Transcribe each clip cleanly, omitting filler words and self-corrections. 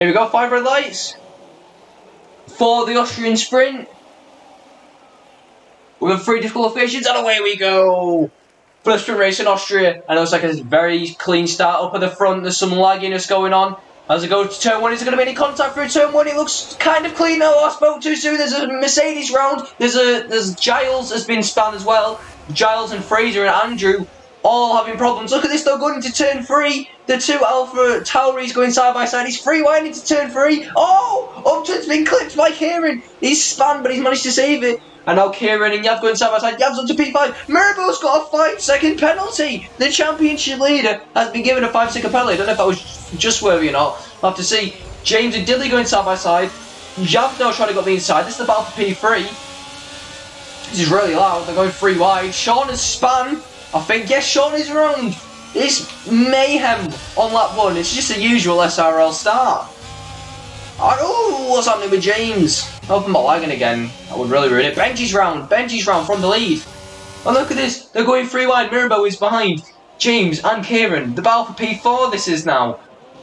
Here we go, 5 red lights for the Austrian sprint. We have 3 disqualifications and away we go. For the sprint race in Austria, and it looks like a very clean start up at the front. There's some lagginess going on. As it goes to turn 1, is there going to be any contact through turn 1? It looks kind of clean now. I spoke too soon. There's a Mercedes round. There's Giles has been spanned as well. Giles and Fraser and Andrew all having problems. Look at this though, going into turn 3. The 2 Alpha Tauris going side by side. He's free wide into turn 3. Oh! Upton's been clipped by Kieran. He's spanned, but he's managed to save it. And now Kieran and Yav going side by side. Yav's up to P5. Mirabeau's got a 5-second penalty. The championship leader has been given a 5-second penalty. I don't know if that was just worthy or not. I'll have to see. James and Diddley going side by side. Yav now trying to go the inside. This is the battle for P3. This is really loud. They're going 3 wide. Sean has spun. I think, yes, Sean is around. It's mayhem on lap 1. It's just a usual SRL start. Oh, what's happening with James? I hope I'm not lagging again. That would really ruin it. Benji's round from the lead. Oh, look at this. They're going 3 wide. Mirabeau is behind James and Kieran. The battle for P4 this is now.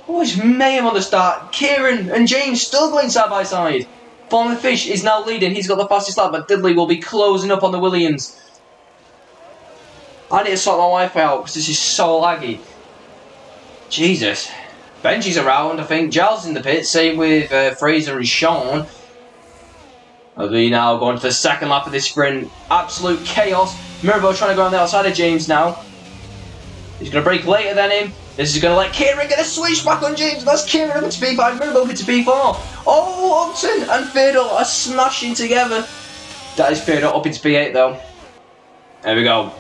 Oh, it's mayhem on the start. Kieran and James still going side by side. Fallen Fish is now leading. He's got the fastest lap, but Diddley will be closing up on the Williams. I need to sort my Wi-Fi out because this is so laggy. Jesus. Benji's around, I think. Giles in the pit. Same with Fraser and Sean. As we now go on to the second lap of this sprint. Absolute chaos. Mirabeau trying to go on the outside of James now. He's going to brake later than him. This is going to let Kieran get a switch back on James. That's Kieran up into P5. Mirabeau up into P4. Oh, Upton and Fiddle are smashing together. That is Fiddle up into P8 though. There we go.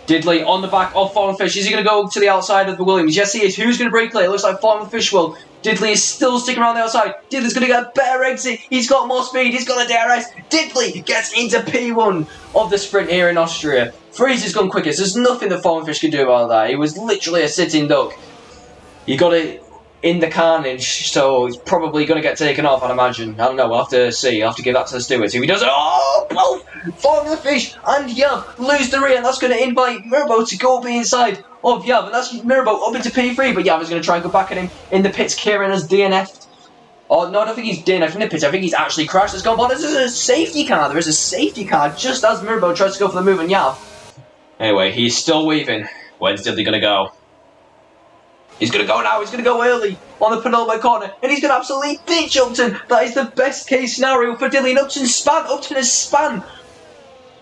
Diddley on the back of Fallen Fish. Is he going to go to the outside of the Williams? Yes, he is. Who's going to brake late? It looks like Fallen Fish will. Diddley is still sticking around the outside. Diddley's going to get a better exit. He's got more speed. He's got a DRS. Diddley gets into P1 of the sprint here in Austria. Fraser's gone quickest. There's nothing that Fallen Fish can do about that. He was literally a sitting duck. He got it in the carnage, so he's probably going to get taken off, I'd imagine. I don't know, we'll have to see. I'll have to give that to the stewards. If he does it, oh, both Fallen Fish and Yav lose the rear, and that's going to invite Mirabeau to go be inside of Yav, and that's Mirabeau up into P3, but Yav is going to try and go back at him in the pits. Kieran has DNF'd. Oh, no, I don't think he's DNF'd in the pits. I think he's actually crashed. It's gone, but there's a safety car. There is a safety car just as Mirabeau tries to go for the move on Yav. Anyway, he's still weaving. Where's Diddley going to go? He's going to go now. He's going to go early on the penultimate corner. And he's going to absolutely ditch Upton. That is the best case scenario for Diddley. And Upton has spun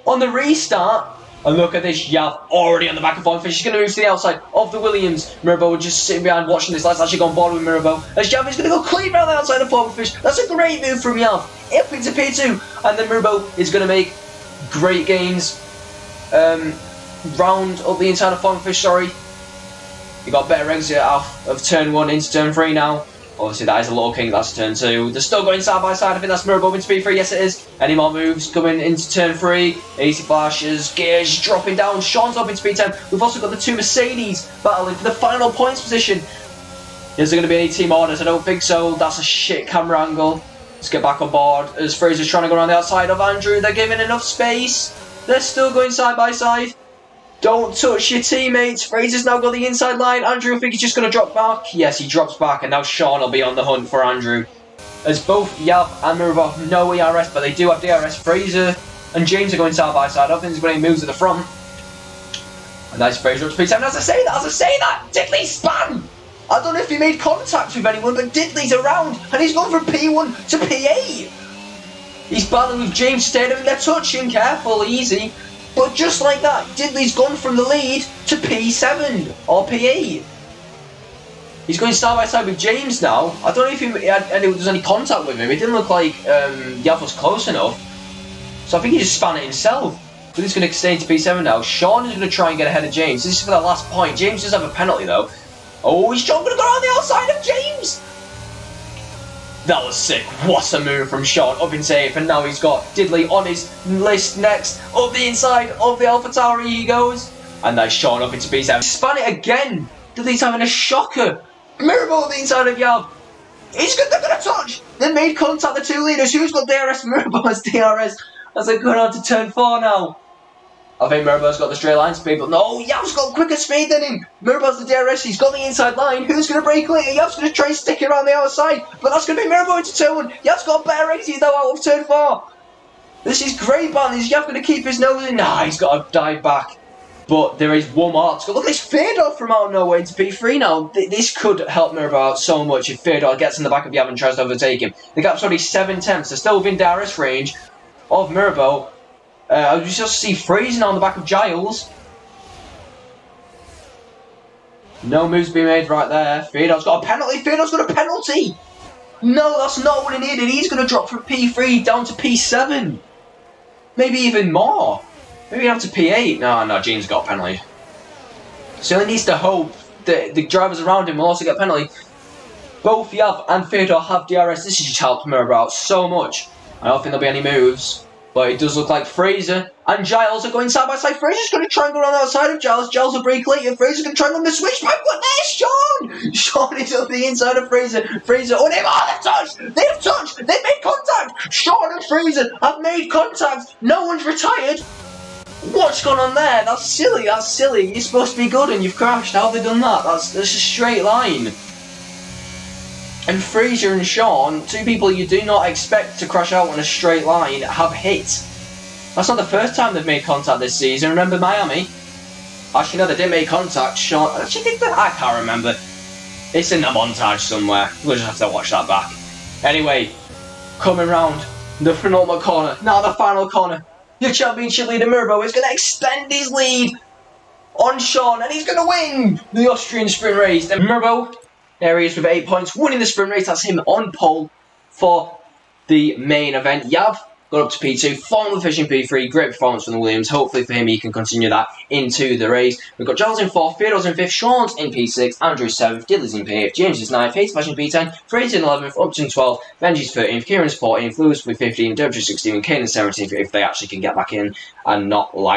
on the restart. And look at this. Yav already on the back of Fallen Fish. He's going to move to the outside of the Williams. Mirabeau just sitting behind watching this. Let's actually go on board with Mirabeau. As Yav is going to go clean around the outside of Fallen Fish. That's a great move from Yav. Up into P2. And then Mirabeau is going to make great gains. Round up the inside of Fallen Fish, sorry. You got a better exit off of turn 1 into turn 3 now. Obviously that is a low king, that's turn 2. They're still going side by side, I think that's Mirabeau into P3, yes it is. Any more moves coming into turn 3. Easy flashes, gears dropping down, Sean's up into P10. We've also got the 2 Mercedes battling for the final points position. Is there going to be any team orders? I don't think so. That's a shit camera angle. Let's get back on board as Fraser's trying to go around the outside of Andrew. They're giving enough space. They're still going side by side. Don't touch your teammates. Fraser's now got the inside line. Andrew, I think he's just going to drop back. Yes, he drops back, and now Sean will be on the hunt for Andrew. As both Yav and Mirabeau have no ERS, but they do have DRS. Fraser and James are going side by side. I don't think there's going to be moves at the front. And nice Fraser up to P7. As I say that, Diddley spun. I don't know if he made contact with anyone, but Diddley's around, and he's gone from P1 to P8. He's battling with James Stedham. They're touching. Careful, easy. But just like that, Diddley's gone from the lead to P7 or P8. He's going side by side with James now. I don't know if there was any contact with him. It didn't look like Yav was close enough. So I think he just spun it himself. But he's going to stay into P7 now. Sean is going to try and get ahead of James. This is for the last point. James does have a penalty though. Oh, is Sean going to go on the outside of James? That was sick. What a move from Sean up in safe. And now he's got Diddley on his list next. Up the inside of the Alpha Tauri he goes. And now Sean up into P7. Spun it again. Diddley's having a shocker. Mirabeau on the inside of Yav. They're going to touch. They made contact, the 2 leaders. Who's got DRS? Mirabeau has DRS. As they go on to turn 4 now. I think Mirabel's got the straight line speed, but no, Yav's got quicker speed than him. Mirabel's the DRS, he's got the inside line. Who's going to break later? Yav's going to try and stick it around the outside, but that's going to be Mirabel into turn 1. Yav's got a better exit though out of turn 4. This is great, man. Is Yav going to keep his nose in? Nah, he's got to dive back. But there is one more. Look at this Fedor from out of nowhere into P3 now. This could help Mirabel out so much if Fedor gets in the back of Yav and tries to overtake him. The gap's already 7/10. They're still within DRS range of Mirabel. We just see freezing on the back of Giles. No moves being made right there. Fedor's got a penalty. Fedor's got a penalty. No, that's not what he needed. He's going to drop from P3 down to P7. Maybe even more. Maybe down to P8. No, Gene's got a penalty. So he needs to hope that the drivers around him will also get a penalty. Both Yav and Fedor have DRS. This has just helped Mirabel out so much. I don't think there'll be any moves. But it does look like Fraser and Giles are going side by side. Fraser's going to try and go around the outside of Giles. Giles will break later. Fraser's going to try and run the switch back. But there's Sean! Sean is on the inside of Fraser. Fraser, oh, they've touched! They've touched! They've made contact! Sean and Fraser have made contact. No one's retired. What's gone on there? That's silly. That's silly. You're supposed to be good and you've crashed. How have they done that? That's a straight line. And Fraser and Sean, two people you do not expect to crash out on a straight line, have hit. That's not the first time they've made contact this season. Remember Miami? Actually, no, they didn't make contact. Sean, actually, did they? I can't remember. It's in the montage somewhere. We'll just have to watch that back. Anyway, coming round the penultimate corner. Now the final corner. Your championship leader Mirabel is going to extend his lead on Sean, and he's going to win the Austrian sprint race. Then Mirabel, there he is with 8 points, winning the sprint race. That's him on pole for the main event. Yav got up to P2, formally finishing P3. Great performance from the Williams. Hopefully for him, he can continue that into the race. We've got Giles in 4th, Fedor's in 5th, Sean's in P6, Andrew's 7th, Dilly's in P8, James is 9th, Hayes Fashion P10, Fraser in 11th, Upton 12th, Benji's 13th, Kieran's 14th, Lewis with 15th, Debra 16th, Kane 17th if they actually can get back in and not lag